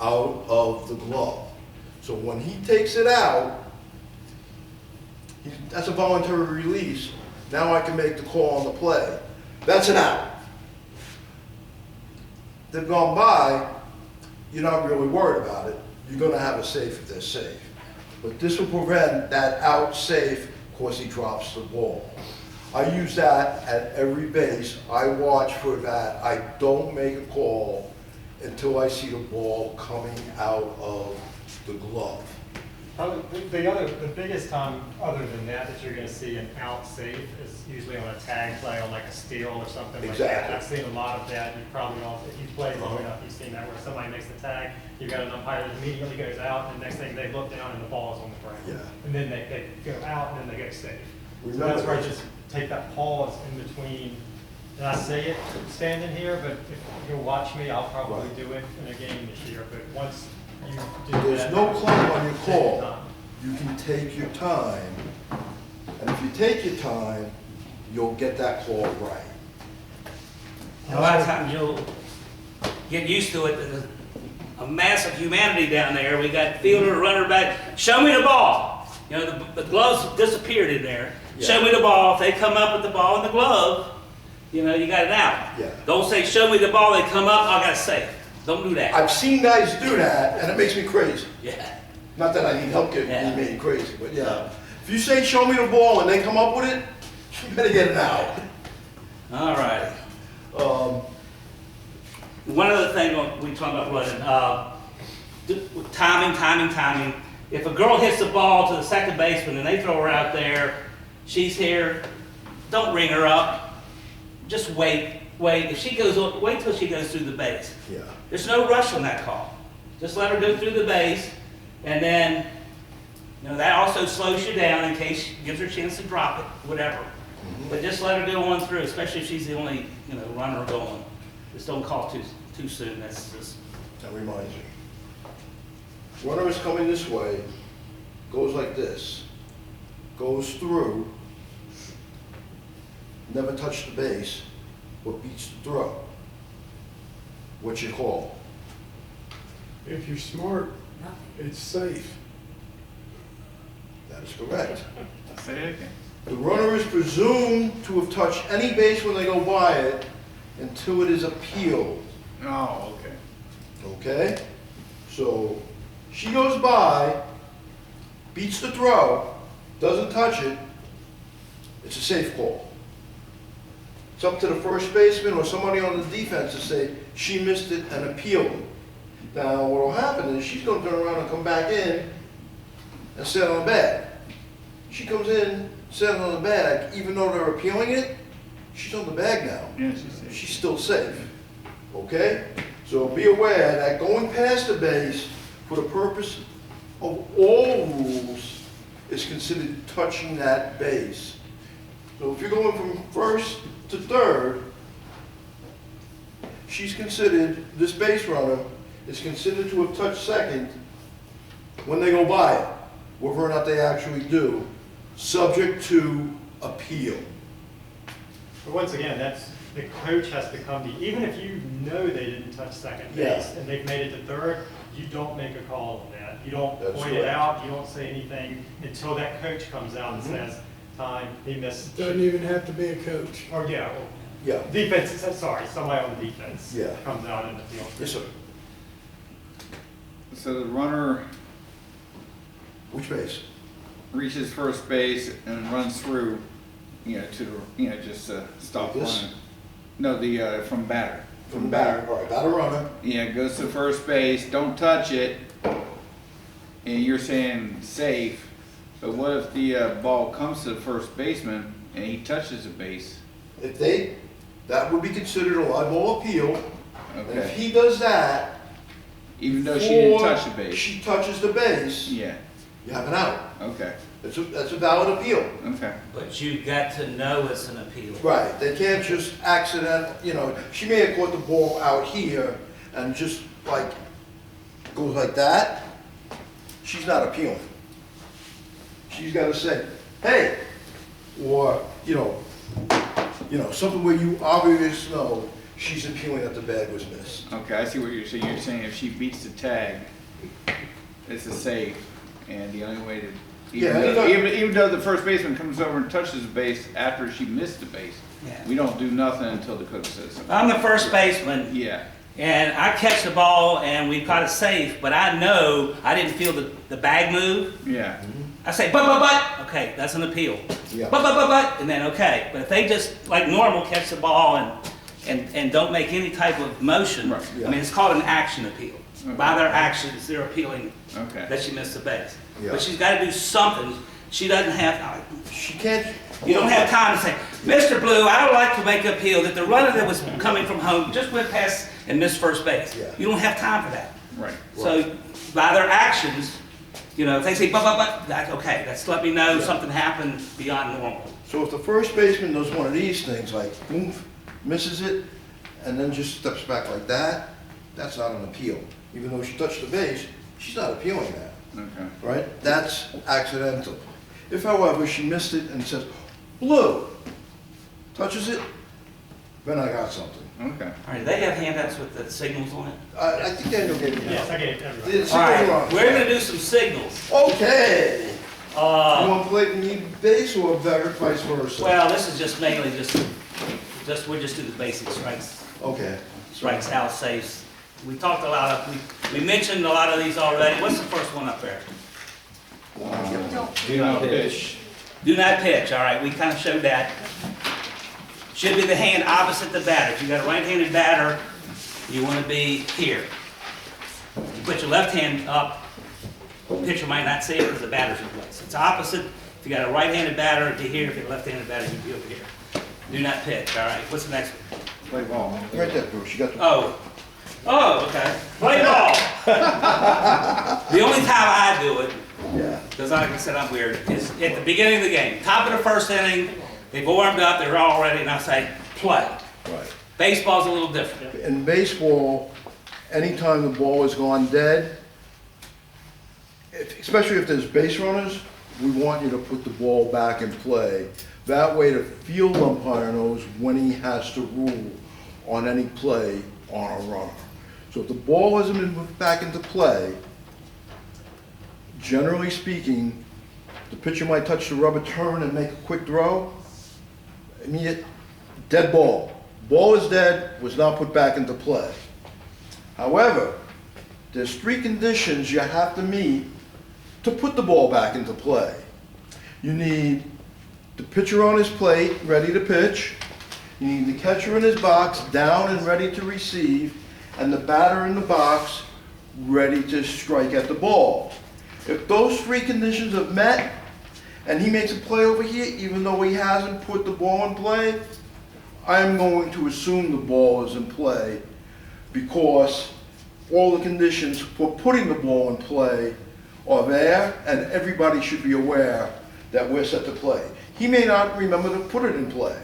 out of the glove. So when he takes it out, that's a voluntary release. Now I can make the call on the play. That's an out. They've gone by, you're not really worried about it. You're gonna have a safe if they're safe. But this will prevent that out safe because he drops the ball. I use that at every base. I watch for that. I don't make a call until I see the ball coming out of the glove. The biggest time, other than that you're going to see an out safe is usually on a tag play on like a steal or something like that. Exactly. I've seen a lot of that. You probably all, if you play long enough, you've seen that where somebody makes the tag, you've got an umpire that immediately goes out, and the next thing they look down and the ball is on the ground. Yeah. And then they go out and then they go safe. So Remember that's where I this. just take that pause in between. And I say it standing here, but if you'll watch me, I'll probably Right. do it in a game this year. But once you do There's that, no clock on your take your call. time. You can take your time, and if you take your time, you'll get that call right. A lot of times you'll get used to it. There's a mass of humanity down there. We got fielder, runner back. Show me the ball. You know, the gloves disappeared in there. Yeah. Show me the ball. If they come up with the ball in the glove, you know, you got it out. Yeah. Don't say, show me the ball. They come up, I got it safe. Don't do that. I've seen guys do that, and it makes me crazy. Yeah. Not that I need help getting Yeah. me crazy, but yeah. If you say, show me the ball, and they come up with it, you better get it out. All right. One other thing we talk about running, timing. If a girl hits the ball to the second baseman and they throw her out there, she's here, don't ring her up. Just wait. If she goes, wait till she goes through the base. Yeah. There's no rush on that call. Just let her go through the base, and then, you know, that also slows you down in case gives her a chance to drop it, whatever. But just let her go on through, especially if she's the only, you know, runner going. Just don't call too soon. That's just. That reminds me. Runner is coming this way, goes like this, goes through, never touched the base, but beats the throw. What's your call? If you're smart, it's safe. That is correct. Say it again. The runner is presumed to have touched any base when they go by it until it is appealed, Oh, okay. okay? So she goes by, beats the throw, doesn't touch it, it's a safe call. It's up to the first baseman or somebody on the defense to say, she missed it and appeal it. Now, what will happen is she's gonna turn around and come back in and sit on the bag. She comes in, sits on the bag, even though they're appealing it, she's on the bag now. Yeah, she said. She's still safe, okay? So be aware that going past the base for the purpose of all rules is considered touching that base. So if you're going from first to third, she's considered, this base runner is considered to have touched second when they go by it, whether or not they actually do, subject to appeal. But once again, the coach has to come to you. Even if you know they didn't touch second Yeah. base and they've made it to third, you don't make a call on that. You don't That's point it correct. out, you don't say anything until that coach comes out and says, time, he missed. Doesn't even have to be a coach. Or yeah, Yeah, defense, sorry, somebody on the defense Yeah. comes out in the field. yes, sir. So the runner Which base? reaches first base and runs through, you know, to the, you know, just stop Like this? running. No, the from batter. From batter, all right, batter runner. Yeah, goes to first base, don't touch it, and you're saying safe. But what if the ball comes to the first baseman and he touches the base? If they, that would be considered a live ball appeal. And if Okay. he does that, Even though she didn't before touch the base. she touches the base, Yeah. you have an out. Okay. That's a valid appeal. Okay. But you got to know it's an appeal. Right, they can't just accident, you know, she may have caught the ball out here and just like, goes like that. She's not appealing. She's gotta say, hey, or, you know, something where you obviously know she's appealing that the bag was missed. Okay, I see what you're saying. You're saying if she beats the tag, it's a save, and the only way to, Yeah, even though the first baseman comes over and touches the base after she missed the base, Yeah. we don't do nothing until the coach says something. I'm the first baseman, Yeah, and I catch the ball, and we've got it safe, but I know I didn't feel the bag move. yeah. I say, but, okay, that's an appeal. Yeah. But, and then, okay. But if they just, like normal, catch the ball and don't make any type of motion, Right, yeah. I mean, it's called an action appeal. By their actions, they're appealing Okay. that she missed the base. Yeah. But she's gotta do something. She doesn't have, She can't. you don't have time to say, Mr. Blue, I would like to make an appeal that the runner that was coming from home just went past and missed first base. Yeah. You don't have time for that. Right. So by their actions, you know, if they say, but, that's okay. That's let me know something happened beyond normal. So if the first baseman does one of these things, like move, misses it, and then just steps back like that, that's not an appeal. Even though she touched the base, she's not appealing that, Okay. right? That's accidental. If, however, she missed it and says, blue, touches it, then I got something. Okay. All right, do they have handouts with the signals on it? I think Daniel gave me Yes, I that. gave it to everybody. The All right, signals are on. we're gonna do some signals. Okay. You Uh, want to play need base or better vice versa? well, this is just mainly we'll just do the basic strikes, Okay. strikes out, safes. We talked a lot of, we mentioned a lot of these already. What's the first one up there? Do not pitch. Do not pitch, all right, we kind of showed that. Should be the hand opposite the batter. If you got a right-handed batter, you want to be here. You put your left hand up, the pitcher might not see it because the batter's in place. It's opposite. If you got a right-handed batter, it'd be here. If you're a left-handed batter, you'd be over here. Do not pitch, all right. What's the next one? Play ball. Right there, Bruce. You got the. Oh, okay. Play ball. The only time I do it, Yeah. because like I said, I'm weird, is at the beginning of the game. Top of the first inning, they've warmed up, they're all ready, and I say, play. Right. Baseball's a little different. In baseball, anytime the ball has gone dead, especially if there's base runners, we want you to put the ball back in play. That way the field umpire knows when he has to rule on any play on a runner. So if the ball hasn't been moved back into play, generally speaking, the pitcher might touch the rubber turn and make a quick throw. Immediate, dead ball. Ball is dead, was not put back into play. However, there's three conditions you have to meet to put the ball back into play. You need the pitcher on his plate, ready to pitch. You need the catcher in his box, down and ready to receive, and the batter in the box, ready to strike at the ball. If those three conditions are met, and he makes a play over here, even though he hasn't put the ball in play, I'm going to assume the ball is in play because all the conditions for putting the ball in play are there, and everybody should be aware that we're set to play. He may not remember to put it in play,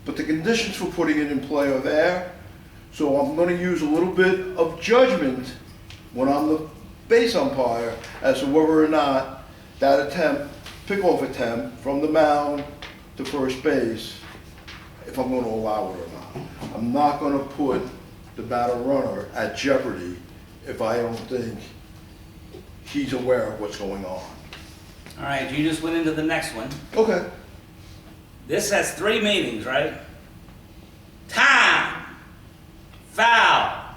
but the conditions for putting it in play are there. So I'm going to use a little bit of judgment when I'm the base umpire as to whether or not that attempt, pickoff attempt from the mound to first base, if I'm going to allow it or not. I'm not going to put the batter runner at jeopardy if I don't think he's aware of what's going on. All right, you just went into the next one. Okay. This has three meanings, right? Time, foul,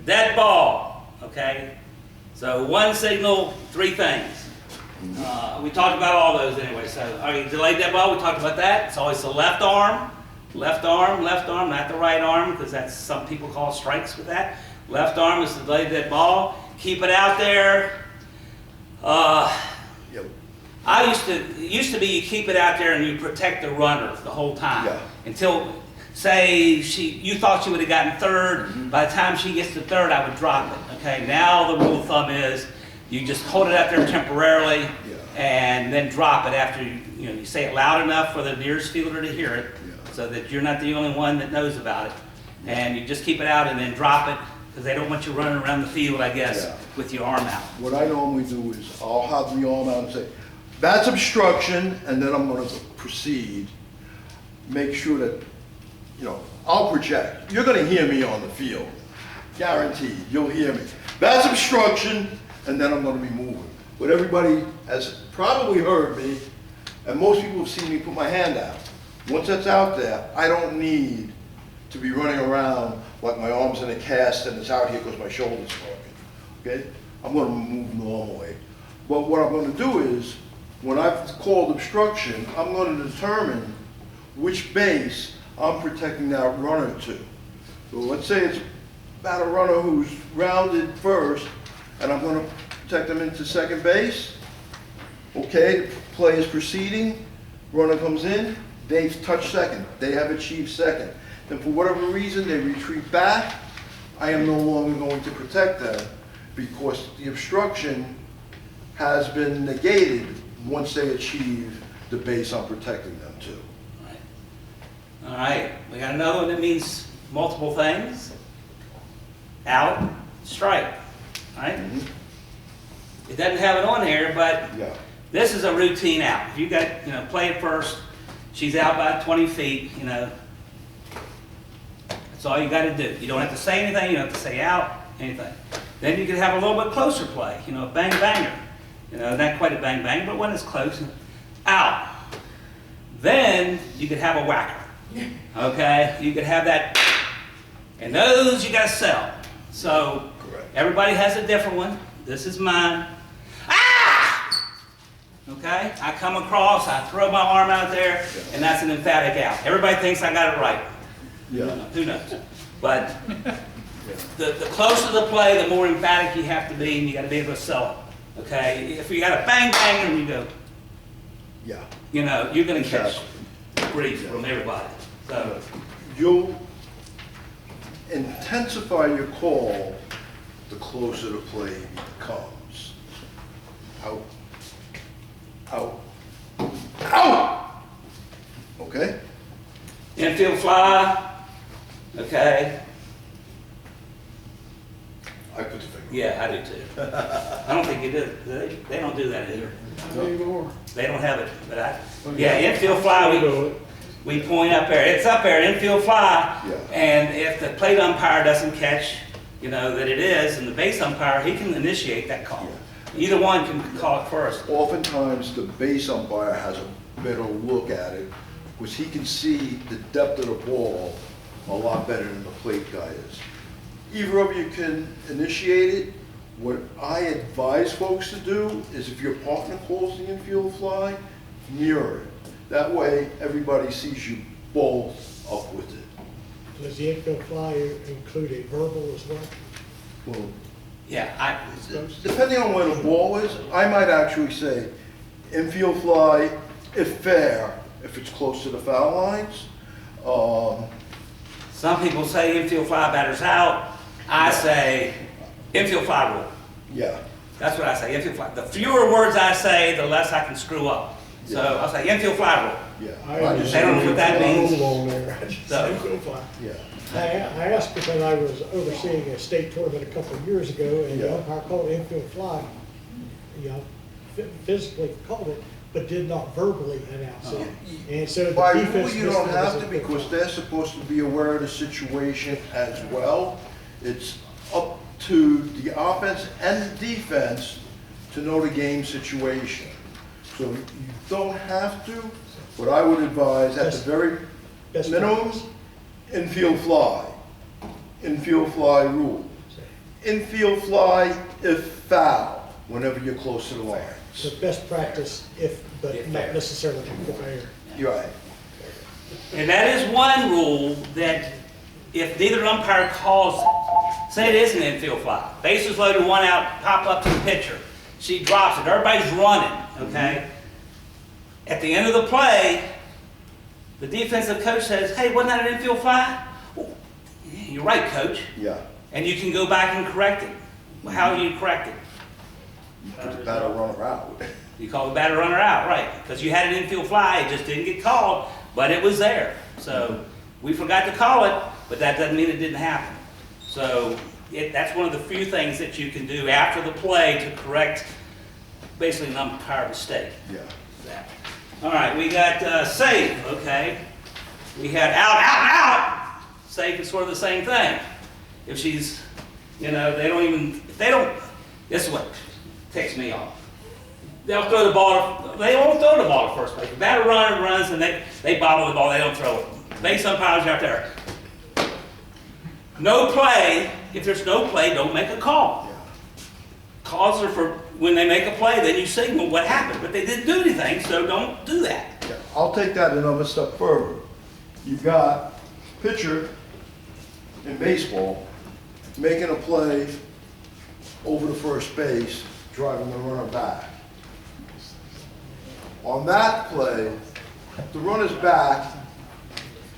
dead ball, okay? So one signal, three things. We talked about all those anyway, so, all right, delayed dead ball, we talked about that. It's always the left arm, not the right arm, because that's, some people call strikes with that. Left arm is the delayed dead ball. Keep it out there. Yep. It used to be you keep it out there and you protect the runner the whole time. Yeah. Until, say, you thought she would have gotten third. By the time she gets to third, I would drop it. Okay, now the rule of thumb is you just hold it out there temporarily and then drop it after you say it loud enough for the nearest fielder to hear it, so that you're not the only one that knows about it. And you just keep it out and then drop it, because they don't want you running around the field, I guess, Yeah. with your arm out. What I normally do is I'll have the arm out and say, that's obstruction, and then I'm going to proceed. Make sure that you know, I'll project. You're gonna hear me on the field. Guaranteed, you'll hear me. That's obstruction, and then I'm gonna be moving. But everybody has probably heard me, and most people have seen me put my hand out. Once that's out there, I don't need to be running around like my arm's in a cast and it's out here because my shoulder's broken, okay? I'm gonna move normally. But what I'm gonna do is, when I've called obstruction, I'm gonna determine which base I'm protecting that runner to. So let's say it's about a runner who's rounded first, and I'm gonna protect them into second base. Okay, the play is proceeding, runner comes in, they've touched second, they have achieved second. Then for whatever reason, they retreat back, I am no longer going to protect them because the obstruction has been negated once they achieve the base I'm protecting them to. All right, we got another one that means multiple things. Out, strike, right? It doesn't have it on here, but Yeah, this is a routine out. If you got, you know, play it first, she's out by 20 feet, you know. That's all you got to do. You don't have to say anything, you don't have to say out, anything. Then you can have a little bit closer play, you know, a bang banger. You know, not quite a bang bang, but when it's close, out. Then you could have a whacker, okay? You could have that, and those you got to sell. So correct. everybody has a different one. This is mine. Ah! Okay? I come across, I throw my arm out there, and that's an emphatic out. Everybody thinks I got it right. Yeah, Who knows? But the closer the play, the more emphatic you have to be, and you got to be able to sell it. Okay? If you got a bang bang and you go, yeah. you know, you're going to catch Exactly. grief from everybody. So, You'll intensify your call the closer the play becomes. Out, out, out! Okay? infield fly. Okay? I put the finger. Yeah, I do too. I don't think you do. They don't do that either. Not anymore. They don't have it, but yeah, infield fly, we point up there. It's up there, infield fly. Yeah. And if the plate umpire doesn't catch, you know, that it is, and the base umpire, he can initiate that call. Either one can call it first. Oftentimes, the base umpire has a better look at it, because he can see the depth of the ball a lot better than the plate guy is. Either of you can initiate it. What I advise folks to do is if your partner calls the infield fly, mirror it. That way, everybody sees you both up with it. Does the infield fly include a verbal as well? Well, Yeah, depending on where the ball is, I might actually say infield fly, if fair, if it's close to the foul lines. some people say infield fly, batter's out. I say infield fly rule. Yeah, That's what I say, infield fly. The fewer words I say, the less I can screw up. So Yeah. I'll say infield fly rule. yeah. I just- They don't know what that means. Hold on there. I just So- infield fly. Yeah, I asked because I was overseeing a state tournament a couple of years ago, and the Yeah. umpire called it infield fly. You know, physically called it, but did not verbally announce it. And so the by rule, defense you missed don't it have as to, infield because fly. they're supposed to be aware of the situation as well. It's up to the offense and the defense to know the game situation. So you don't have to, but I would advise at the very Best minimum, practice. infield fly. Infield fly rule. Infield fly if foul, whenever you're close to the line. So best practice if, but If not fair. necessarily fair. You're right. And that is one rule that if neither umpire calls, say it is an infield fly, bases loaded, one out, pop up to the pitcher. She drops it, everybody's running, okay? At the end of the play, the defensive coach says, hey, wasn't that an infield fly? "Oh, yeah, you're right, coach. Yeah. And you can go back and correct it. Well, how do you correct it? You put the batter runner out. You call the batter runner out, right? Because you had an infield fly, it just didn't get called, but it was there. So we forgot to call it, but that doesn't mean it didn't happen. So that's one of the few things that you can do after the play to correct basically an umpire mistake. Yeah. All right, we got save, okay? We had out, out, out. safe is sort of the same thing. If she's, you know, they don't, this is what ticks me off. They'll throw the ball, they won't throw the ball to first base. The batter runs and they bobble the ball, they don't throw it. Base umpires out there. No play, if there's no play, don't make a call. Calls are for when they make a play, then you signal what happened, but they didn't do anything, so don't do that. Yeah, I'll take that another step further. You've got pitcher in baseball making a play over the first base, driving the runner back. On that play, the runner's back,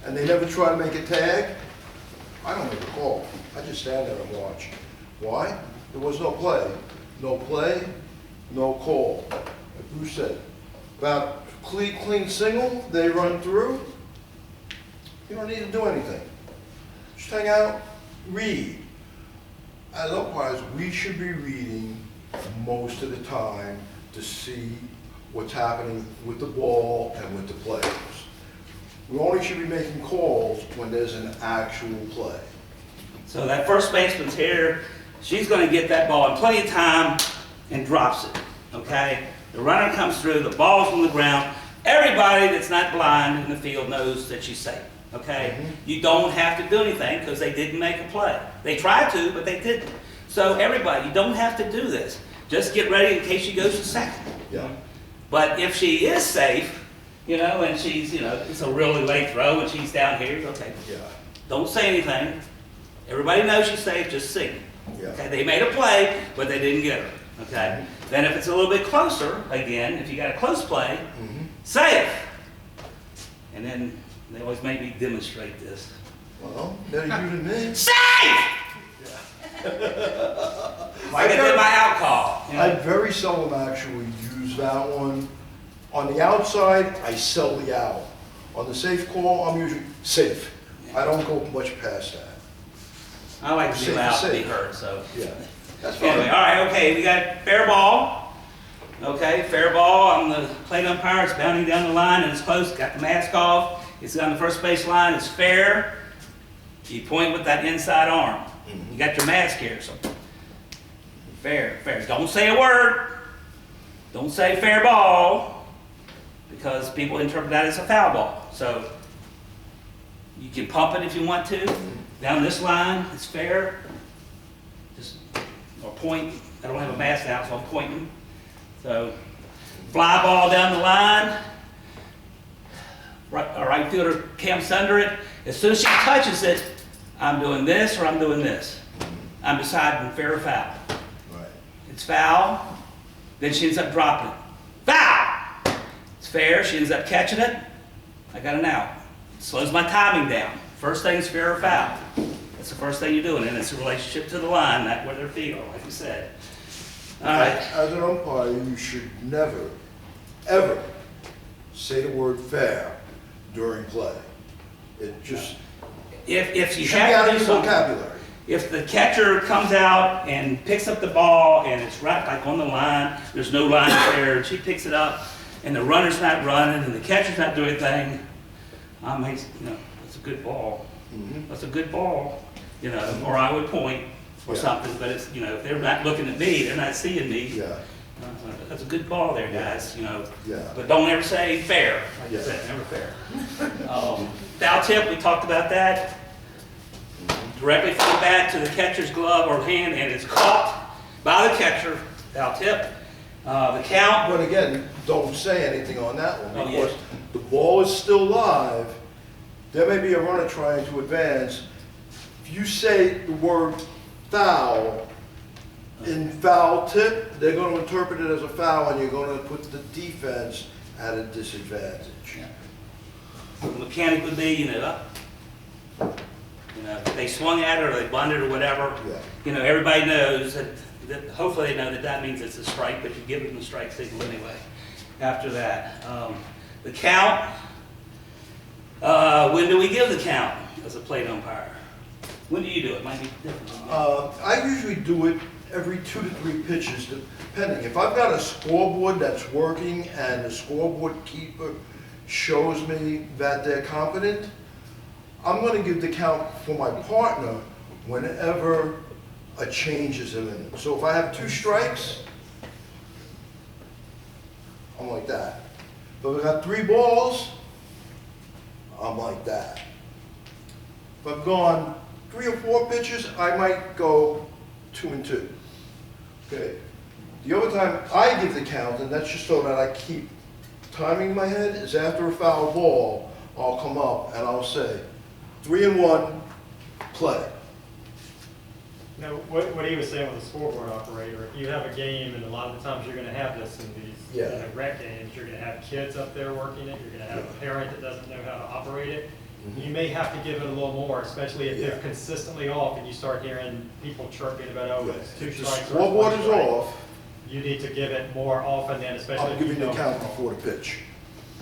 and they never try to make a tag, I don't make a call. I just stand there and watch. Why? There was no play. No play, no call. Like Bruce said, about clean single, they run through. You don't need to do anything. Just hang out, read. As umpires, we should be reading most of the time to see what's happening with the ball and with the players. We only should be making calls when there's an actual play. So that first baseman's here, she's gonna get that ball in plenty of time and drops it, okay? The runner comes through, the ball's on the ground. Everybody that's not blind in the field knows that she's safe, okay? You don't have to do anything because they didn't make a play. They tried to, but they didn't. So everybody, you don't have to do this. Just get ready in case she goes to second. Yeah. But if she is safe, you know, and she's, you know, it's a really late throw and she's down here, okay, Yeah. don't say anything. Everybody knows she's safe, just signal. Yeah. Okay, they made a play, but they didn't get her, okay? Then if it's a little bit closer, again, if you got a close play, safe. And then they always make me demonstrate this. Well, better you than me. Safe! Like I did my out call. You know? I very seldom actually use that one. On the outside, I sell the out. On the safe call, I'm usually safe. I don't go much past that. I like to be Safe loud is to be safe. heard, so. Yeah. That's Anyway, all fine. right, okay, we got fair ball. Okay, fair ball. I'm the plate umpire. It's bounding down the line and it's close. Got the mask off. It's on the first base line. It's fair. You point with that inside arm. You got your mask here, so fair, fair. Don't say a word. Don't say fair ball because people interpret that as a foul ball. So you can pump it if you want to. Down this line, it's fair. Just or point. I don't have a mask now, so I'm pointing. So fly ball down the line. Right fielder camps under it. As soon as she touches it, I'm doing this or I'm doing this. I'm deciding fair or foul. Right. It's foul, then she ends up dropping it. Foul! It's fair, she ends up catching it. I got an out. It slows my timing down. First thing is fair or foul. That's the first thing you're doing, and it's a relationship to the line, not where their feet are, like you said. All right. As an umpire, you should never, ever say the word fair during play. It just, If you should be out have of to do your something, vocabulary. if the catcher comes out and picks up the ball and it's right like on the line, there's no line there, and she picks it up and the runner's not running and the catcher's not doing anything, that's a good ball. That's a good ball, or I would point or Yeah. something, but it's, if they're not looking at me, they're not seeing me. Yeah, That's a good ball there, guys, yeah. But don't ever say fair, like Yeah. I said, never fair. Foul tip, we talked about that. Directly from the bat to the catcher's glove or hand, and it's caught by the catcher, foul tip. The count, But again, don't say anything on that Oh, one, yeah. because the ball is still live. There may be a runner trying to advance. If you say the word foul in foul tip, they're gonna interpret it as a foul, and you're gonna put the defense at a disadvantage. the mechanic would be, if they swung at it or they bunted or whatever. Yeah. Everybody knows that, hopefully they know that means it's a strike, but you give them the strike signal anyway after that. The count, when do we give the count as a plate umpire? When do you do it? Might be different. than me. I usually do it every 2 to 3 pitches, depending. If I've got a scoreboard that's working and the scoreboard keeper shows me that they're competent, I'm gonna give the count for my partner whenever a change is imminent. So if I have 2 strikes, I'm like that. If I got 3 balls, I'm like that. If I've gone 3 or 4 pitches, I might go 2 and 2. Okay. The other time I give the count, and that's just so that I keep timing in my head, is after a foul ball, I'll come up and I'll say, 3 and 1, play. Now, what he was saying with the scoreboard operator, if you have a game, and a lot of the times you're gonna have this in these, you Yeah. know, rec games, you're gonna have kids up there working it, you're gonna have a parent that doesn't know how to operate it. You may have to give it a little more, especially if Yeah. they're consistently off and you start hearing people chirping about, oh, it's 2 If the strikes or it's scoreboard 1 is strike. off, You need to give it more often than, especially I'm if you giving the know. count before the pitch.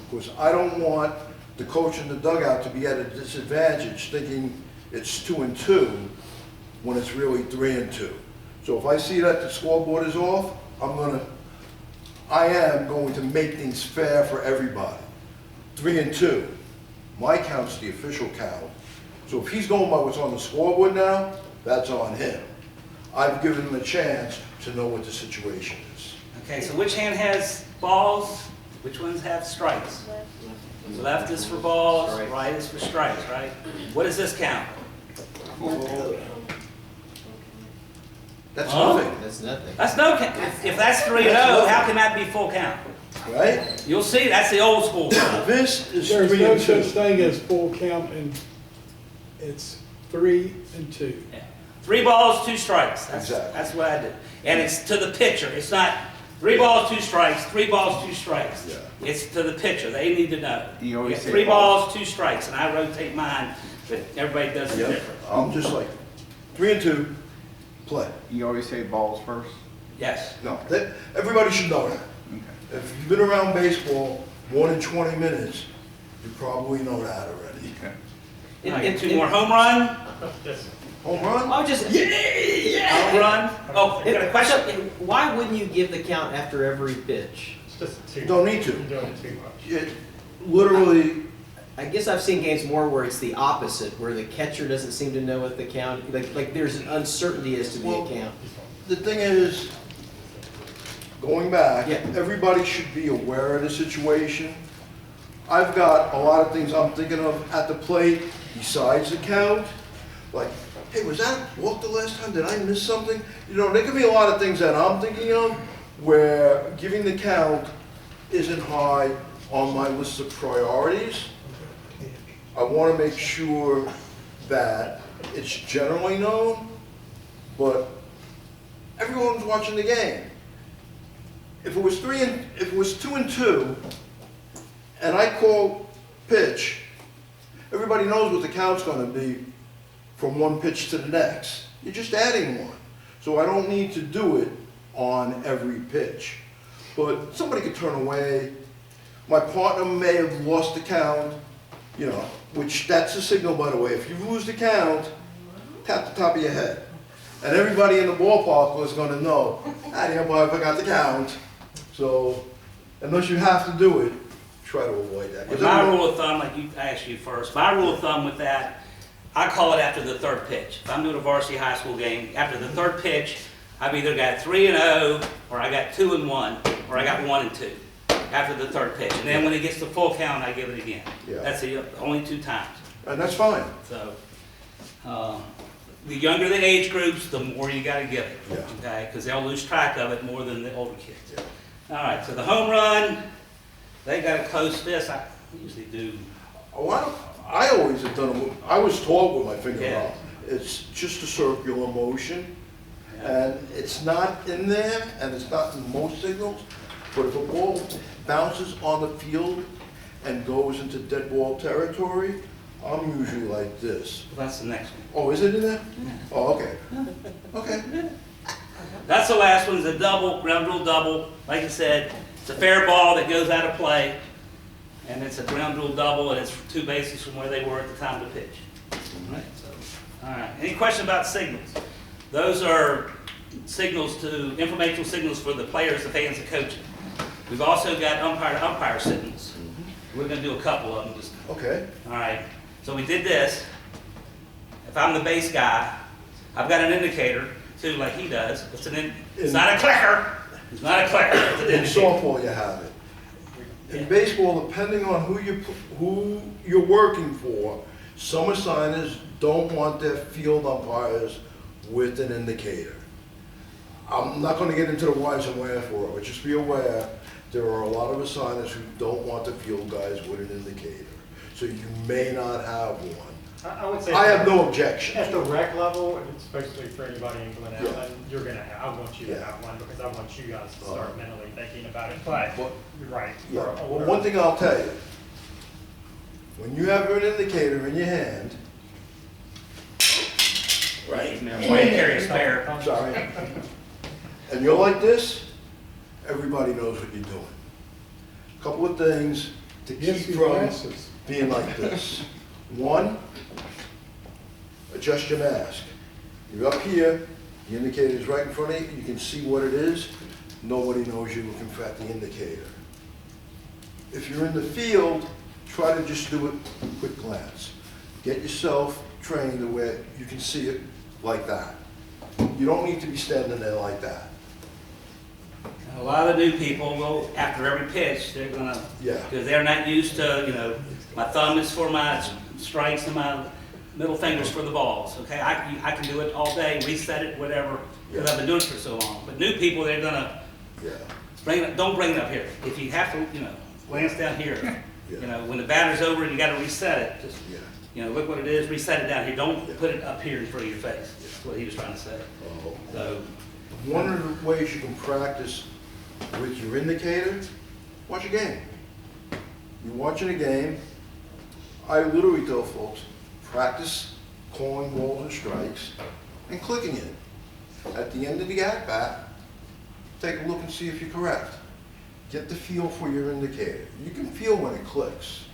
Because I don't want the coach in the dugout to be at a disadvantage thinking it's 2 and 2 when it's really 3 and 2. So if I see that the scoreboard is off, I am going to make things fair for everybody. 3 and 2, my count's the official count. So if he's going by what's on the scoreboard now, that's on him. I've given him a chance to know what the situation is. Okay, so which hand has balls? Which ones have strikes? Left is for balls, right is for strikes, right? What does this count? That's Huh? nothing, That's nothing. That's no count. If that's 3-0, how can that be full count? right? You'll see, that's the old school count. This is There's 3 no and 2. such thing as full count, and it's 3 and 2. Yeah. 3 balls, 2 strikes. Exactly. That's what I do. And it's to the pitcher. It's not 3 balls, 2 strikes, 3 balls, 2 strikes. Yeah. It's to the pitcher. They need to know. You always get say 3 balls. balls, 2 strikes, and I rotate mine, but everybody does it Yep, different. I'm just like, 3 and 2, play. You always say balls first? Yes. No, everybody should know that. Okay. If you've been around baseball more than 20 minutes, you probably know that already. Okay. All right, 2 more. Home run? This- Home run? I was just, Home run? Oh, you got a question? why wouldn't you give the count after every pitch? It's just too. Don't need to. You're doing it too much. It literally, I guess I've seen games more where it's the opposite, where the catcher doesn't seem to know what the count, like there's an uncertainty as to the Well, count. the thing is, going back, Yeah. everybody should be aware of the situation. I've got a lot of things I'm thinking of at the plate besides the count. Like, hey, was that a walk the last time? Did I miss something? You know, there could be a lot of things that I'm thinking of where giving the count isn't high on my list of priorities. I want to make sure that it's generally known, but everyone's watching the game. If it was 2 and 2, and I call pitch, everybody knows what the count's going to be from one pitch to the next. You're just adding one, so I don't need to do it on every pitch. But somebody could turn away. My partner may have lost the count, you know, which that's a signal, by the way. If you lose the count, tap the top of your head. And everybody in the ballpark was gonna know, yeah, boy, I forgot the count. So, unless you have to do it, try to avoid that. And my rule of thumb, like I asked you first, my rule of thumb with that, I call it after the 3rd pitch. If I'm doing a varsity high school game, after the 3rd pitch, I've either got 3 and 0, or I got 2 and 1, or I got 1 and 2 after the 3rd pitch. And then when it gets to full count, I give it again. Yeah. That's the only 2 times. And that's fine. So, the younger the age groups, the more you gotta give it. Yeah. Okay, because they'll lose track of it more than the older kids. Yeah. All right, so the home run, they got a close fist. I usually do. I always have done it, I was taught with my finger Yeah. up. It's just a circular motion, and it's not in there, and it's not in most signals, but if a ball bounces on the field and goes into dead ball territory, I'm usually like this. Well, that's the next one. Oh, is it in there? Oh, okay. Okay. That's the last one, is a double, ground rule double. Like I said, it's a fair ball that goes out of play, and it's a ground rule double, and it's 2 bases from where they were at the time of the pitch. Right, so, all right. Any question about signals? Those are signals to, informational signals for the players, the fans, the coaching. We've also got umpire-to-umpire signals. We're gonna do a couple of them, just, Okay. all right. So we did this. if I'm the base guy, I've got an indicator too, like he does. It's not a clicker. It's not a clicker. It's an In indicator. softball, you have it. In baseball, depending on who you're working for, some assigners don't want their field umpires with an indicator. I'm not gonna get into the whys and wherefore, but just be aware, there are a lot of assigners who don't want the field guys with an indicator. So you may not have one. I would say. I have no objection. At the rec level, if it's supposed to be for anybody in Glen Yeah. Ellen, you're gonna have, I want you to Yeah. have one, because I want you guys to start mentally thinking about it, but, What- you're right. Yeah, for well, older- one thing I'll tell you, when you have an indicator in your hand, right, Why you carry a spare? sorry, and you're like this, everybody knows what you're doing. Couple of things to Yes, keep your from glasses. being like this. One, adjust your mask. You're up here, the indicator's right in front of you, you can see what it is. Nobody knows you're looking at the indicator. If you're in the field, try to just do it quick glance. Get yourself trained to where you can see it like that. You don't need to be standing there like that. A lot of the new people will, after every pitch, they're gonna, Yeah. because they're not used to, my thumb is for my strikes and my middle fingers for the balls, okay? I can do it all day, reset it, whatever, because I've been doing it for so long. But new people, they're gonna, Yeah. don't bring it up here. If you have to, glance down here. Yeah. When the batter's over and you gotta reset it, just, Yeah. look what it is, reset it down here. Don't Yeah. put it up here in front of your face. That's what he was trying to say. Oh. So, One of the ways you can practice with your indicator, watch a game. You're watching a game, I literally tell folks, practice calling balls and strikes and clicking it. At the end of the at-bat, take a look and see if you're correct. Get the feel for your indicator. You can feel when it clicks.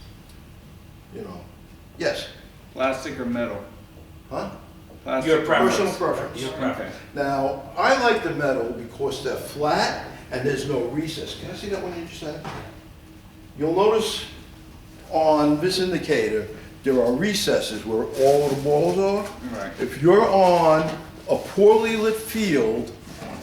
Yes, Plastic or metal? huh? Plastic. Your preference. Personal preference. Your Okay. preference. Now, I like the metal because they're flat and there's no recess. Can I see that one you just had? You'll notice on this indicator, there are recesses where all the balls are. Right. If you're on a poorly lit field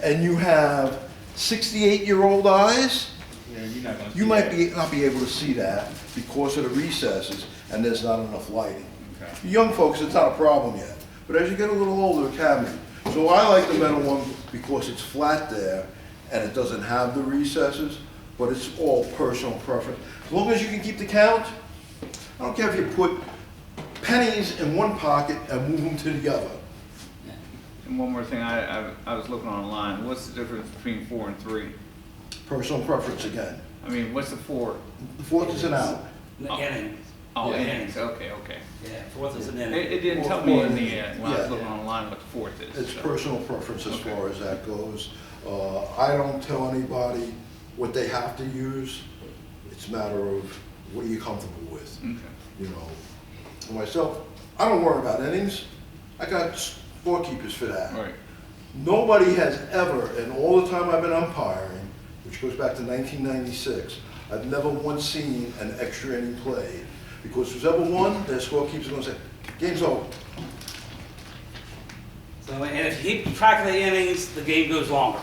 and you have 68-year-old eyes, Yeah, you're not gonna you see might that. not be able to see that because of the recesses and there's not enough lighting. Okay. For young folks, it's not a problem yet, but as you get a little older, it can be. So I like the metal one because it's flat there and it doesn't have the recesses, but it's all personal preference. As long as you can keep the count, I don't care if you put pennies in one pocket and move them to the other. And one more thing, I was looking online, what's the difference between 4 and 3? Personal preference again. I mean, what's the 4? The fourth is an out. Inning. Oh, Yeah. innings, okay. Yeah, fourth is an It inning. didn't tell me in the, when I was Yeah. looking online what the 4th is. It's so. personal preference as Okay. far as that goes. I don't tell anybody what they have to use. It's a matter of what are you comfortable with. Okay. For myself, I don't worry about innings. I got scorekeepers for that. Right. Nobody has ever, in all the time I've been umpiring, which goes back to 1996, I've never once seen an extra inning played. Because who's ever won, their scorekeepers are gonna say, game's over. So, and if you keep track of the innings, the game goes longer.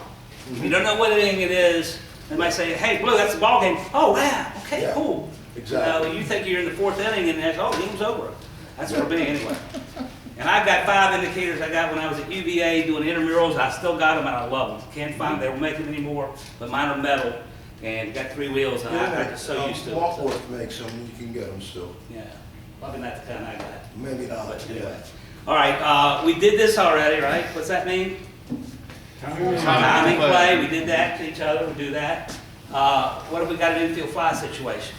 If you don't know what inning it is, they might say, hey, Blue, that's the ball game. Oh, wow, okay, Yeah, cool. exactly. You think you're in the fourth inning and that's, oh, game's over. That's for me anyway. And I've got 5 indicators I got when I was at UVA doing intramurals. I still got them and I love them. Can't find them, they don't make them anymore, but mine are metal and got 3 wheels and I'm just so used to it. So, Markworth makes them, you can get them still. yeah, probably not the kind I got. Maybe not, But yeah. anyway. All right, we did this already, right? What's that mean? Timing play, we did that to each other, we do that. What if we got an infield fly situation?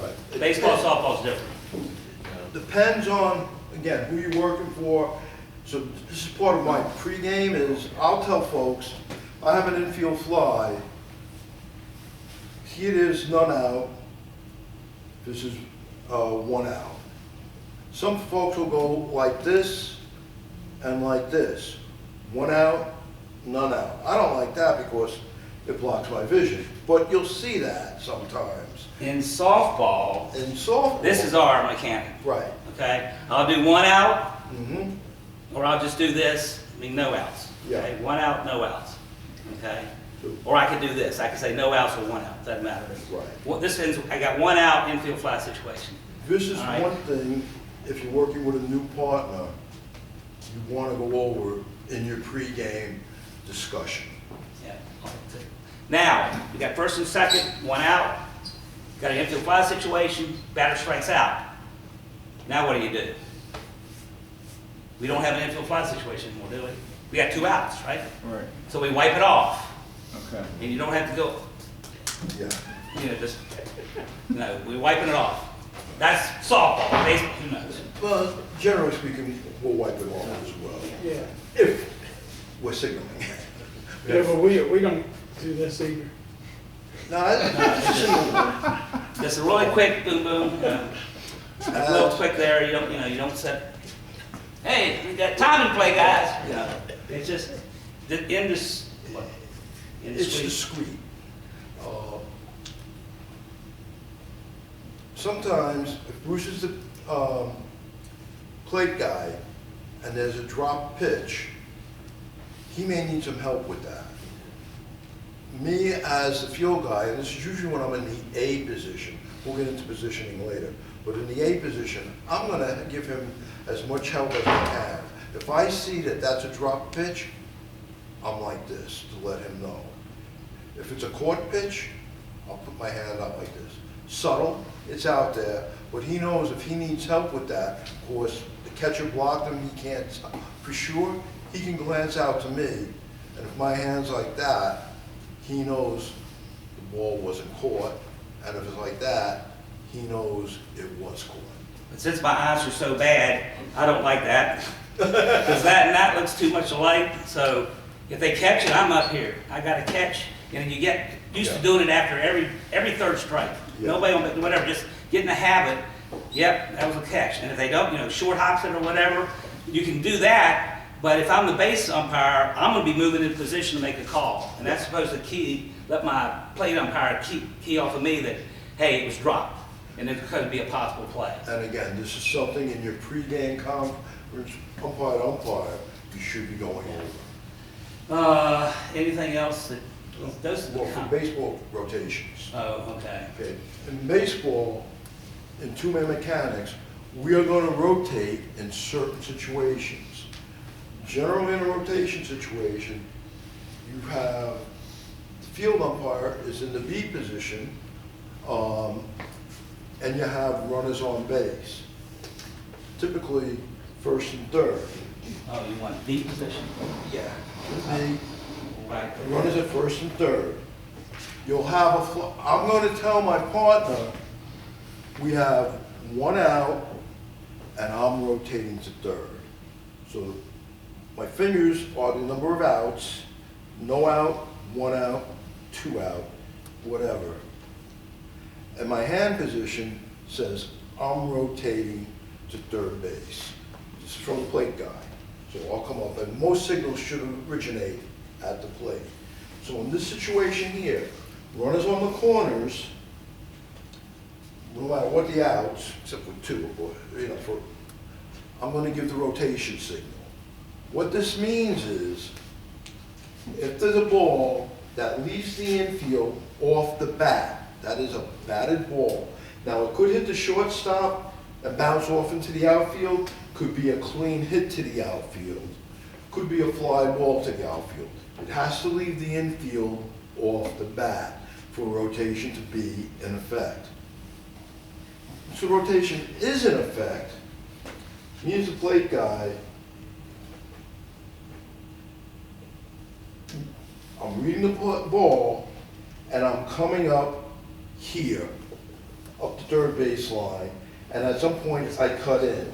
Right. Baseball, softball's different. Depends on, again, who you're working for. So this is part of my pregame is, I'll tell folks, I have an infield fly. Here it is, none out. This is 1 out. Some folks will go like this and like this. 1 out, none out. I don't like that because it blocks my vision. But you'll see that sometimes. In softball, In softball. this is our mechanic, Right. okay? I'll do one out, Mm-hmm. or I'll just do this, I mean, no outs. Yeah. Okay, one out, no outs, okay? Or I could do this, I could say no outs or one out, doesn't matter. Right. Well, this is, I got one out, infield fly situation. This is All right. one thing, if you're working with a new partner, you want to go over in your pregame discussion. Yeah. Now, we got first and second, one out, got an infield fly situation, batter strikes out. Now what do? We don't have an infield fly situation anymore, do we? We got two outs, right? Right, So we wipe it off, okay. and you don't have to go, Yeah. just, no, we're wiping it off. That's softball, baseball, who knows? Well, generally speaking, we'll wipe it off as well, Yeah, if we're signaling. Yeah, but we don't do this either. No, it's just a Just a really quick boom, boom, a little quick there, you don't set, hey, we got time and play, guys, it's just, in this, It's discreet. Sometimes, if Bruce is the plate guy, and there's a drop pitch, he may need some help with that. Me as the field guy, and this is usually when I'm in the A position, we'll get into positioning later, but in the A position, I'm gonna give him as much help as I can. If I see that that's a drop pitch, I'm like this to let him know. If it's a caught pitch, I'll put my hand up like this. Subtle, it's out there, but he knows if he needs help with that, of course, the catcher blocked him, he can't, for sure, he can glance out to me, and if my hand's like that, he knows the ball wasn't caught, and if it's like that, he knows it was caught. But since my eyes are so bad, I don't like that. Because that and that looks too much alike. So if they catch it, I'm up here. I got to catch. And you get used to Yeah. doing it after every third strike. Yeah. Nobody will whatever, just get in the habit. Yep, that was a catch. And if they don't, short hops it or whatever, you can do that. But if I'm the base umpire, I'm going to be moving in position to make a call. And that's supposed to let my plate umpire key off of me that, hey, it was dropped. And it could be a possible play. And again, this is something in your pregame conference, umpire to umpire, you should be going over. Anything else that, those are Well, the for baseball rotations. Oh, okay. Okay, in baseball, in two-man mechanics, we are gonna rotate in certain situations. Generally, in a rotation situation, you have, the field umpire is in the B position, and you have runners on base. Typically, first and third. Oh, you want B position? Yeah. The Right. runners at first and third. You'll have I'm gonna tell my partner, we have one out, and I'm rotating to third. So my fingers are the number of outs, no out, one out, two out, whatever. And my hand position says I'm rotating to third base. This is from the plate guy. So I'll come up, and most signals should originate at the plate. So in this situation here, runners on the corners, no matter what the outs, except for two, I'm gonna give the rotation signal. What this means is, if there's a ball that leaves the infield off the bat, that is a batted ball. Now, it could hit the shortstop and bounce off into the outfield, could be a clean hit to the outfield, could be a fly ball to the outfield. It has to leave the infield off the bat for rotation to be in effect. So rotation is in effect. Me as a plate guy, I'm reading the ball, and I'm coming up here, up the third baseline, and at some point I cut in.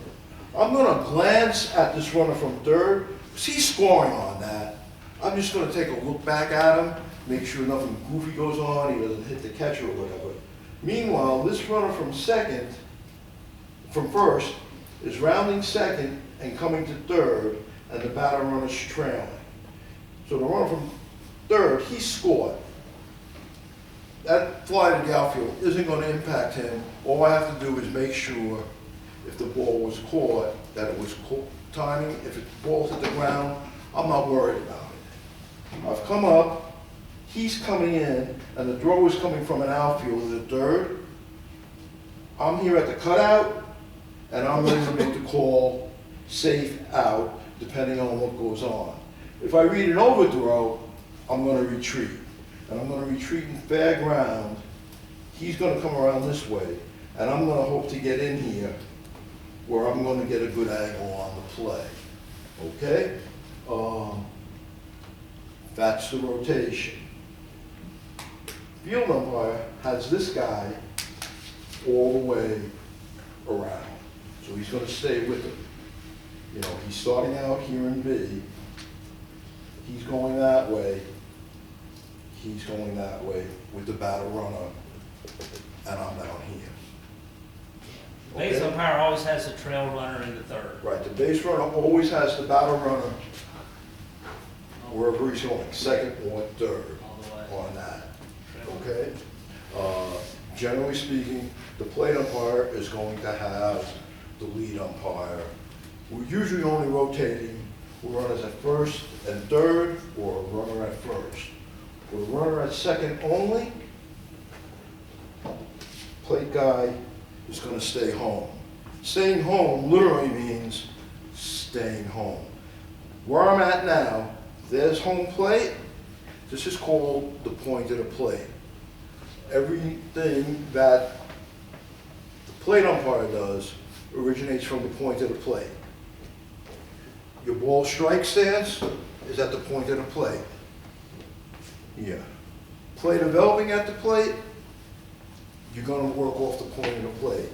I'm gonna glance at this runner from third, because he's scoring on that. I'm just gonna take a look back at him, make sure nothing goofy goes on, he doesn't hit the catcher or whatever. Meanwhile, this runner from first, is rounding second and coming to third, and the batter runner's trailing. So the runner from third, he scored. that fly to the outfield isn't gonna impact him. All I have to do is make sure if the ball was caught, that it was timing. If it falls at the ground, I'm not worried about it. I've come up, he's coming in, and the throw is coming from an outfield to the third. I'm here at the cutout, and I'm ready to make the call safe out, depending on what goes on. If I read an overthrow, I'm gonna retreat. And I'm gonna retreat in fair ground. He's gonna come around this way, and I'm gonna hope to get in here where I'm gonna get a good angle on the play. Okay? That's the rotation. Field umpire has this guy all the way around. So he's gonna stay with him. You know, he's starting out here in B. He's going that way. He's going that way with the batter runner, and I'm down here. Base Okay? umpire always has a trail runner in the third. Right, the base runner always has the batter runner wherever he's going, second or third All the way. on that. Okay? Generally speaking, the plate umpire is going to have the lead umpire. We're usually only rotating runners at first and third, or a runner at first. With a runner at second only, plate guy is gonna stay home. Staying home literally means staying home. Where I'm at now, there's home plate. This is called the point of the plate. Everything that the plate umpire does originates from the point of the plate. Your ball strike stance is at the point of the plate. Yeah. Play developing at the plate, you're gonna work off the point of the plate.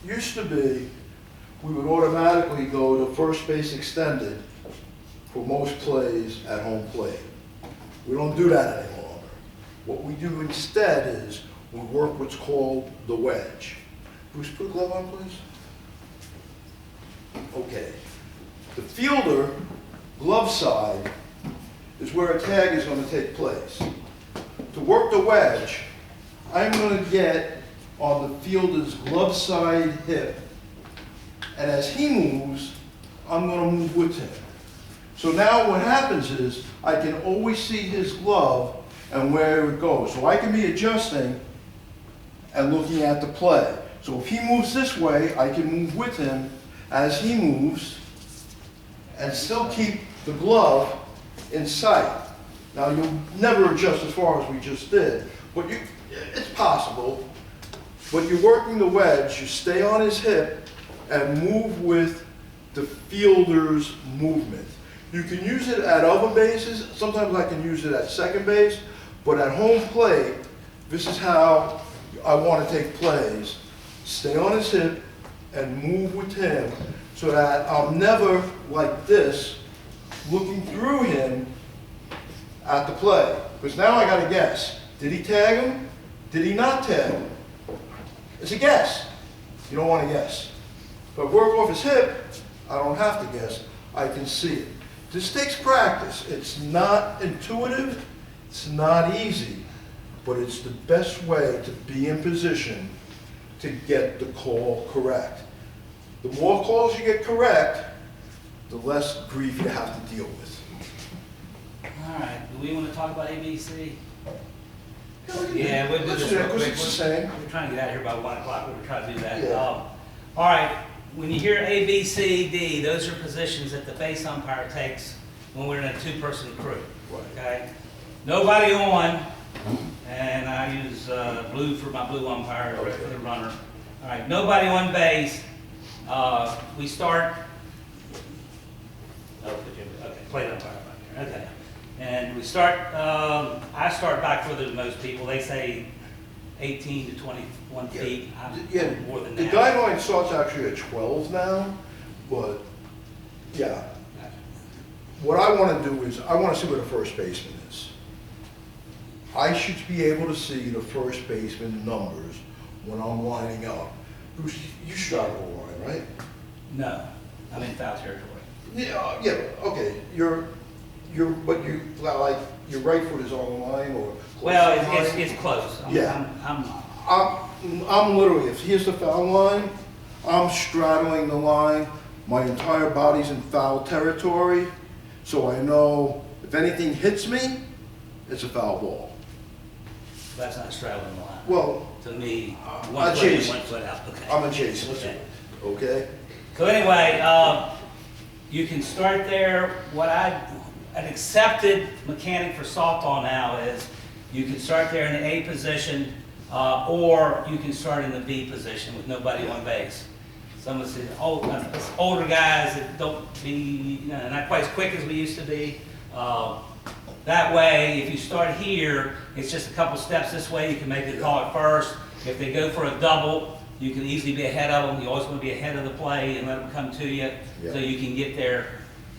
It used to be, we would automatically go to first base extended for most plays at home plate. We don't do that any longer. What we do instead is, we work what's called the wedge. Bruce, put a glove on, please. Okay. The fielder, glove side, is where a tag is going to take place. To work the wedge, I'm going to get on the fielder's glove side hip, and as he moves, I'm going to move with him. So now what happens is, I can always see his glove and where it goes. So I can be adjusting and looking at the play. So if he moves this way, I can move with him as he moves and still keep the glove in sight. Now, you'll never adjust as far as we just did, but it's possible. But you're working the wedge, you stay on his hip and move with the fielder's movement. You can use it at other bases. Sometimes I can use it at second base, but at home plate, this is how I want to take plays. Stay on his hip and move with him so that I'm never like this, looking through him at the play. Because now I got to guess. Did he tag him? Did he not tag him? It's a guess. You don't want to guess. If I work off his hip, I don't have to guess. I can see it. This takes practice. It's not intuitive. It's not easy. But it's the best way to be in position to get the call correct. The more calls you get correct, the less grief you have to deal with. All right, do we want to talk about ABC? Yeah, we'll do Let's this do that, real 'cause quick. it's the same. We're trying to get out of here by 1 o'clock, we're trying to do that. Yeah. All right, when you hear A, B, C, D, those are positions that the base umpire takes when we're in a two-person crew, okay? Nobody on, and I use blue for my blue umpire, red for the runner. All right, nobody on base. We start, okay, plate umpire back there, okay. And we start, I start back further than most people. They say 18 to 21 feet. Yeah, I'm more than the that. guideline starts actually at 12 now, but yeah. What I want to do is, I want to see where the first baseman is. I should be able to see the first baseman numbers when I'm lining up. Bruce, you straddle the line, right? No, I'm in foul territory. Yeah, yeah, okay, you're like, your right foot is on the line or? close Well, to the line? it's close. Yeah. I'm I'm literally, if here's the foul line, I'm straddling the line. My entire body's in foul territory, so I know if anything hits me, it's a foul ball. that's not straddling the line. Well, To me, I one foot in, chase. one foot out, okay. I'm a chaser, Okay. okay? So anyway, you can start there. An accepted mechanic for softball now is you can start there in the A position, or you can start in the B position with nobody on base. Some of us older guys that don't be, not quite as quick as we used to be. That way, if you start here, it's just a couple steps this way. You can make the call at first. If they go for a double, you can easily be ahead of them. You always want to be ahead of the play and let them come to you, Yeah. so you can get there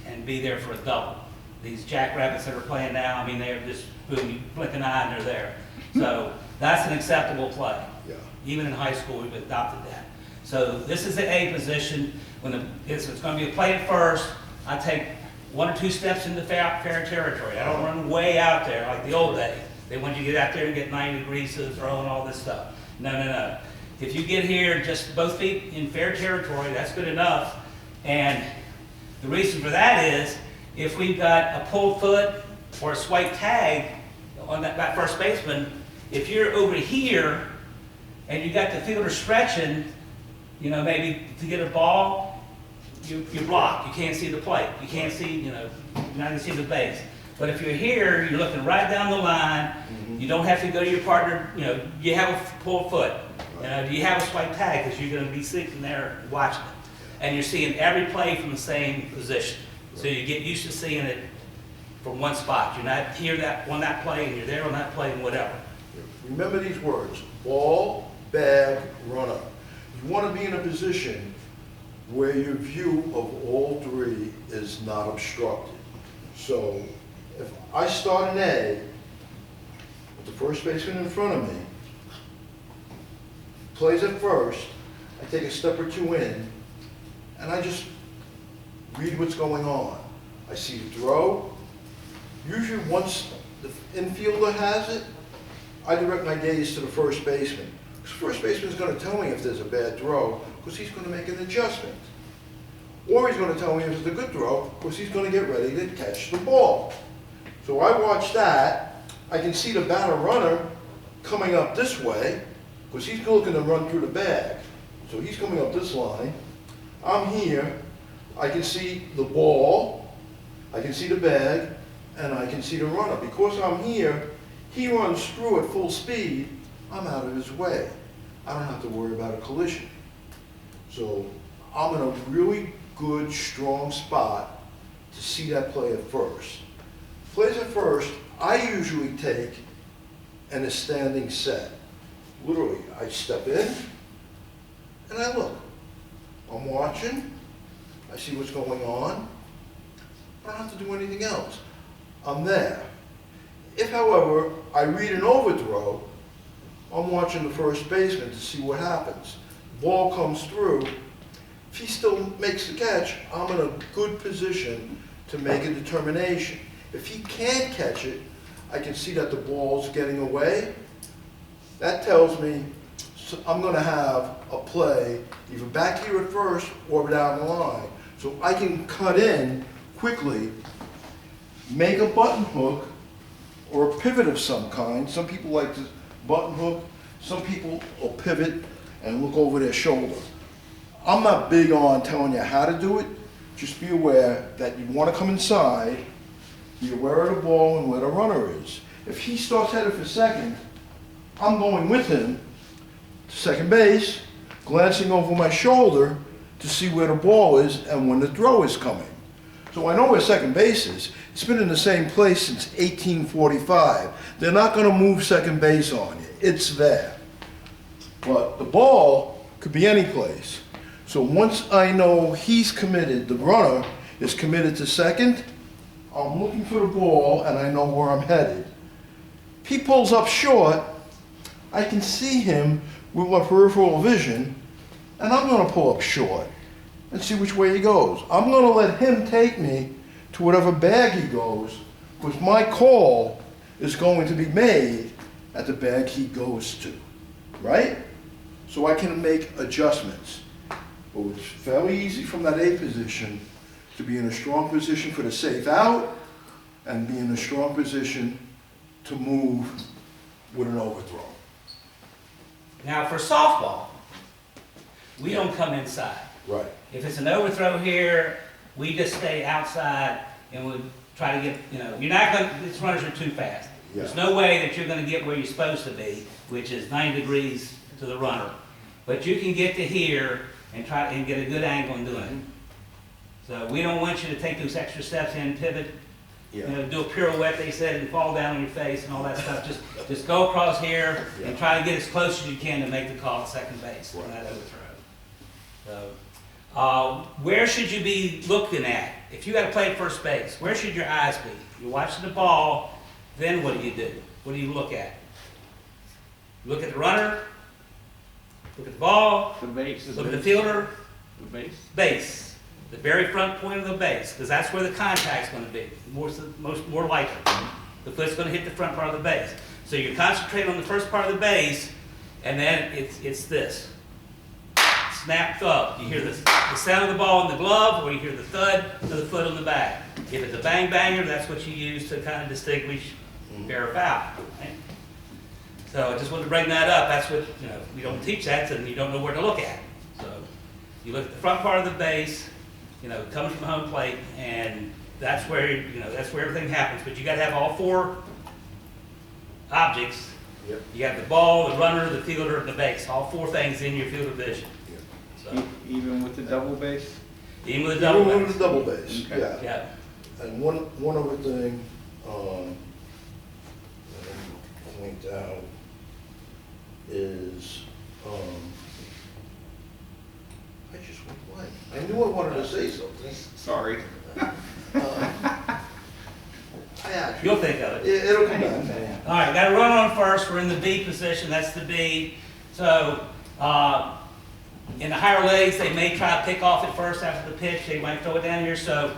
and be there for a double. These jackrabbits that are playing now, I mean, they're just, boom, you blink an eye and they're there. So that's an acceptable play. Yeah. Even in high school, we've adopted that. So this is the A position. It's going to be a play at first. I take 1 or 2 steps into fair territory. I don't run way out there like the old days. They want you to get out there and get 90 degrees to the throw and all this stuff. No. If you get here just both feet in fair territory, that's good enough. And the reason for that is if we've got a pulled foot or a swipe tag on that first baseman, if you're over here and you got the fielder stretching, maybe to get a ball, you block. You can't see the plate. You can't see, you're not going to see the base. But if you're here, you're looking right down the line. You don't have to go to your partner. You have a pulled foot. Do you have a swipe tag? Because you're going to be sitting there watching it. And you're seeing every play from the same position. So you get used to seeing it from one spot. You're not here on that play, and you're there on that play, and whatever. Remember these words: ball, bag, runner. You want to be in a position where your view of all three is not obstructed. So if I start an A with the first baseman in front of me, plays at first, I take a step or 2 in, and I just read what's going on. I see the throw. Usually once the infielder has it, I direct my gaze to the first baseman. Because first baseman is going to tell me if there's a bad throw, because he's going to make an adjustment. Or he's going to tell me if it's a good throw, because he's going to get ready to catch the ball. So I watch that. I can see the batter runner coming up this way, because he's looking to run through the bag. So he's coming up this line. I'm here. I can see the ball, I can see the bag, and I can see the runner. Because I'm here, he runs through at full speed, I'm out of his way. I don't have to worry about a collision. So I'm in a really good, strong spot to see that play at first. Plays at first, I usually take in a standing set. Literally, I step in and I look. I'm watching, I see what's going on. I don't have to do anything else. I'm there. If, however, I read an overthrow, I'm watching the first baseman to see what happens. Ball comes through. If he still makes the catch, I'm in a good position to make a determination. If he can't catch it, I can see that the ball's getting away. That tells me I'm going to have a play either back here at first or down the line. So I can cut in quickly, make a button hook or a pivot of some kind. Some people like to button hook. Some people will pivot and look over their shoulder. I'm not big on telling you how to do it. Just be aware that you want to come inside, be aware of the ball and where the runner is. If he starts headed for second, I'm going with him to second base, glancing over my shoulder to see where the ball is and when the throw is coming. So I know where second base is. It's been in the same place since 1845. They're not going to move second base on you. It's there. But the ball could be any place. So once I know he's committed, the runner is committed to second, I'm looking for the ball and I know where I'm headed. If he pulls up short, I can see him with my peripheral vision, and I'm going to pull up short and see which way he goes. I'm going to let him take me to to whatever bag he goes, because my call is going to be made at the bag he goes to, right? So I can make adjustments. But it's fairly easy from that A position to be in a strong position for the safe out and be in a strong position to move with an overthrow. Now, for softball, we don't come inside. Right. If it's an overthrow here, we just stay outside and we try to get, you're not gonna, these runners are too fast. There's no way that you're gonna get where you're supposed to be, which is 90 degrees to the runner. But you can get to here and try and get a good angle in doing it. So we don't want you to take those extra steps in, pivot, do a pirouette, they said, and fall down on your face and all that stuff. Just go across here and try to get as close as you can to make the call at second base on that overthrow. So, where should you be looking at? If you got to play first base, where should your eyes be? You're watching the ball, then what do? What do you look at? You look at the runner, look at the ball, The base is look at the fielder, the base. base. The very front point of the base, because that's where the contact's going to be, more likely. The foot's going to hit the front part of the base. So you concentrate on the first part of the base, and then it's this. Snap thud. You hear the sound of the ball in the glove, or you hear the thud of the foot on the bag. If it's a bang banger, that's what you use to kind of distinguish fair or foul. Right? So I just wanted to bring that up. That's what, we don't teach that, so you don't know where to look at. So you look at the front part of the base, coming from home plate, and that's where, that's where everything happens. But you gotta have all four objects. Yep. You got the ball, the runner, the fielder, and the base. All four things in your field of vision. So, Even with the double base? even with a double Even base. with the double base, Okay. yeah. Yeah. And one other thing, that I point out is, I just went blank. I knew I wanted to say something. Sorry. I actually, You'll think of it. it'll come back. All right, got a run on first. We're in the B position. That's the B. So, in the higher legs, they may try to pick off at first after the pitch. They might throw it down here. So,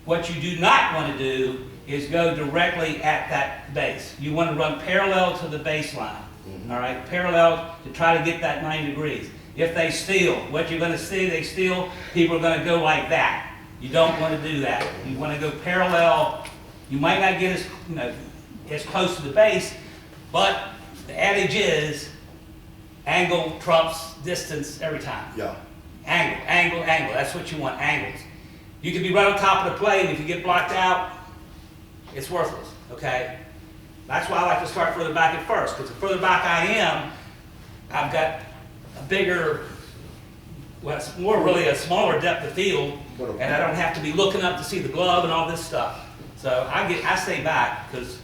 what you do not want to do is go directly at that base. You want to run parallel to the baseline. All right, parallel to try to get that 90 degrees. If they steal, what you're going to see, they steal, people are going to go like that. You don't want to do that. You want to go parallel. You might not get as close to the base, but the adage is angle trumps distance every time. Yeah, Angle, angle, angle. That's what you want, angles. You can be right on top of the plate, and if you get blocked out, it's worthless, okay? That's why I like to start further back at first, because the further back I am, I've got a bigger, well, it's more really a smaller depth of field, and I don't have to be looking up to see the glove and all this stuff. So I stay back, because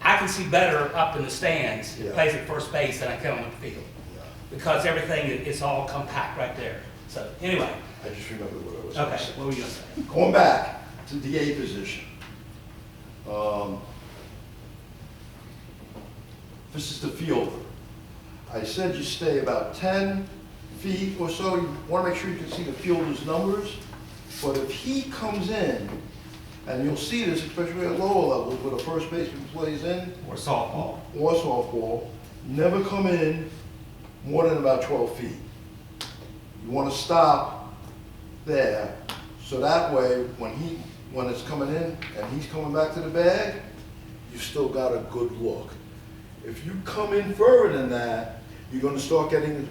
I can see better up in the stands, Yeah. plays at first base than I can on the field, because everything is all compact right there. So anyway, I just remembered what I was going okay, to say. what were you gonna say? Going back to the A position. This is the fielder. I said you stay about 10 feet or so. You want to make sure you can see the fielder's numbers. But if he comes in, and you'll see this especially at lower levels where the first baseman plays in, Or softball. or softball, never come in more than about 12 feet. You want to stop there, so that way, when it's coming in and he's coming back to the bag, you've still got a good look. If you come in further than that, you're gonna start getting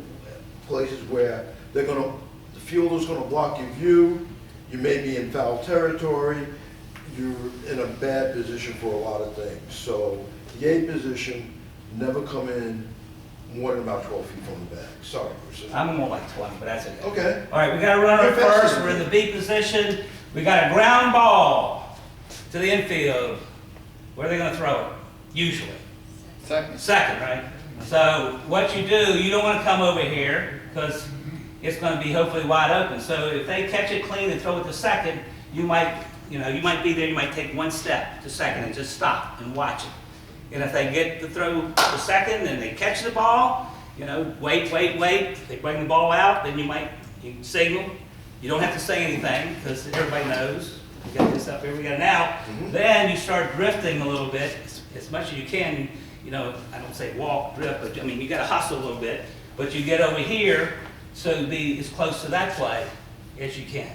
places where the fielder's gonna block your view, you may be in foul territory, you're in a bad position for a lot of things. So the A position, never come in more than about 12 feet from the bag. Sorry, Bruce. I'm more like 20, but that's okay. Okay. All right, we got a runner You're faster first. than We're in me. the B position. We got a ground ball to the infield. Where are they going to throw it? Usually. Second. Second, right? So what you do, you don't want to come over here because it's going to be hopefully wide open. So if they catch it clean and throw it to second, you might be there, you might take one step to second and just stop and watch it. And if they get the throw to second and they catch the ball, wait. They bring the ball out, then you signal. You don't have to say anything because everybody knows. We got this up here, we got it now. Mhm. Then you start drifting a little bit, as much as you can, you know, I don't say walk, drift, but I mean, you gotta hustle a little bit. But you get over here, so be as close to that play as you can.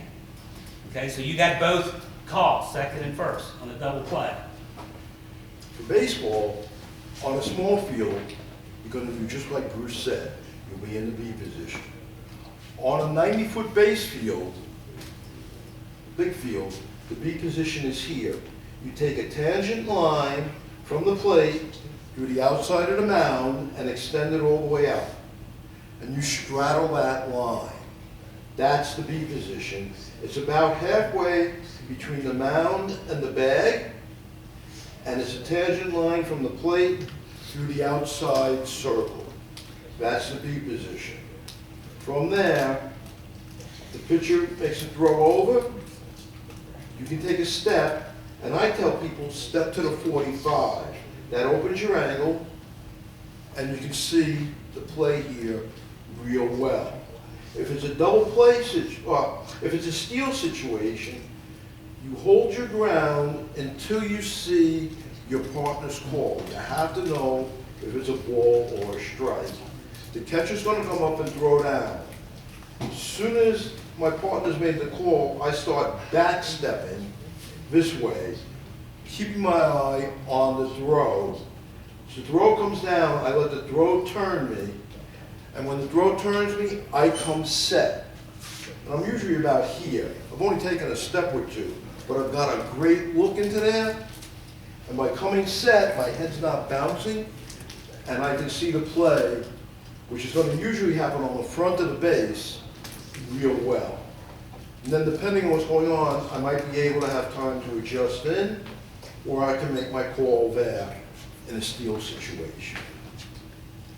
Okay, so you got both calls, second and first, on a double play. For baseball, on a small field, you're gonna do just like Bruce said, you'll be in the B position. On a 90-foot base field, big field, the B position is here. You take a tangent line from the plate through the outside of the mound and extend it all the way out. And you straddle that line. That's the B position. It's about halfway between the mound and the bag, and it's a tangent line from the plate through the outside circle. That's the B position. From there, the pitcher makes a throw over. You can take a step, and I tell people, step to the 45. That opens your angle, and you can see the play here real well. If it's a double play if it's a steal situation, you hold your ground until you see your partner's call. You have to know if it's a ball or a strike. The catcher's gonna come up and throw down. As soon as my partner's made the call, I start backstepping this way, keeping my eye on the throw. As the throw comes down, I let the throw turn me, and when the throw turns me, I come set. And I'm usually about here. I've only taken a step or two, but I've got a great look into there, and by coming set, my head's not bouncing, and I can see the play, which is gonna usually happen on the front of the base, real well. And then depending on what's going on, I might be able to have time to adjust in, or I can make my call there in a steal situation.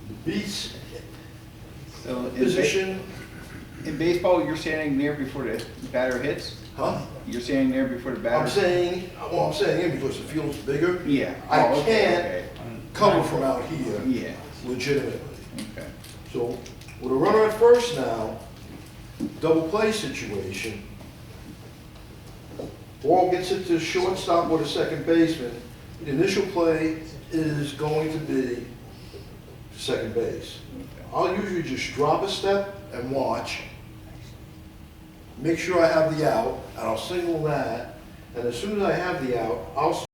The B's So position, in baseball, you're standing there before the batter hits? huh? You're standing there before the batter? I'm saying in because the field's bigger. Yeah. I Oh, okay, can't cover from out here okay. Yeah, legitimately. okay. So with a runner at first now, double play situation, ball gets it to shortstop or the second baseman, the initial play is going to be second base. I'll usually just drop a step and watch, make sure I have the out, and I'll signal that, and as soon as I have the out, I'll